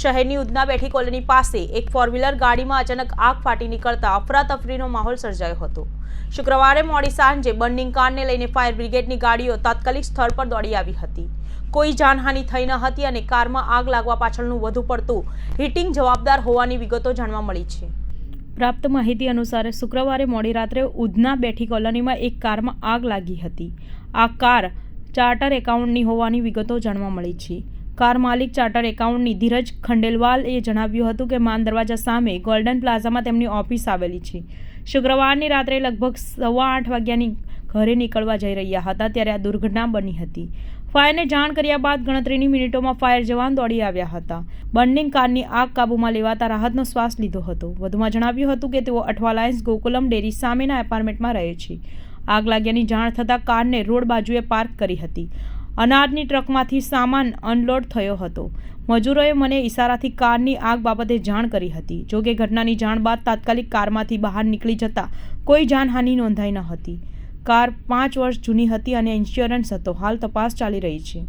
શહેરની ઉધના બેઠી કોલોની પાસે એક ફોર વ્હીલર ગાડીમાં અચાનક આગ ફાટી નીકળતા અફરાતફરીનો માહોલ સર્જાયો હતો। શુક્રવારે મોડી સાંજે બર્નિંગ કારને લઈને ફાયર બ્રિગેડની ગાડીઓ તાત્કાલિક સ્થળ પર દોડી આવી હતી। કોઈ જાનહાનિ થઈ ન હતી અને કારમાં આગ લાગવા પાછળનું વધુ પડતું હીટિંગ જવાબદાર હોવાની વિગતો જાણવા મળી છે। પ્રાપ્ત માહિતી અનુસાર શુક્રવારે મોડી રાત્રે ઉધના બેઠી કોલોનીમાં એક કારમાં આગ લાગી હતી। આ કાર ચાર્ટર એકાઉન્ટની હોવાની વિગતો જાણવા મળી છે। કાર માલિક ચાર્ટર એકાઉન્ટની ધીરજ ખંડેલવાલે જણાવ્યું હતું કે માન દરવાજા સામે ગોલ્ડન પ્લાઝામાં તેમની ઓફિસ આવેલી છે। શુક્રવારની રાત્રે લગભગ 8:15 વાગ્યાની ઘરે નીકળવા જઈ રહ્યા હતા ત્યારે આ દુર્ઘટના બની હતી। ફાયરને જાણ કર્યા બાદ ગણતરીની મિનિટોમાં ફાયર જવાન દોડી આવ્યા હતા। બર્નિંગ કારની આગ કાબૂમાં લેવાતા રાહતનો શ્વાસ લીધો હતો। વધુમાં જણાવ્યું હતું કે તેઓ અઠવાલાઇન્સ ગોકુલમ ડેરી સામેના એપાર્ટમેન્ટમાં રહે છે। આગ લાગ્યાની જાણ થતાં કારને રોડ બાજુએ પાર્ક કરી હતી। અનાજની ટ્રકમાંથી સામાન અનલોડ થયો હતો। મજૂરોએ મને ઇશારાથી કારની આગ બાબતે જાણ કરી હતી। જોકે ઘટનાની જાણ બાદ તાત્કાલિક કારમાંથી બહાર નીકળી જતા કોઈ જાનહાનિ નોંધાઈ ન હતી। કાર 5 વર્ષ જૂની હતી અને ઇન્સ્યોરન્સ હતો। હાલ તપાસ ચાલી રહી છે।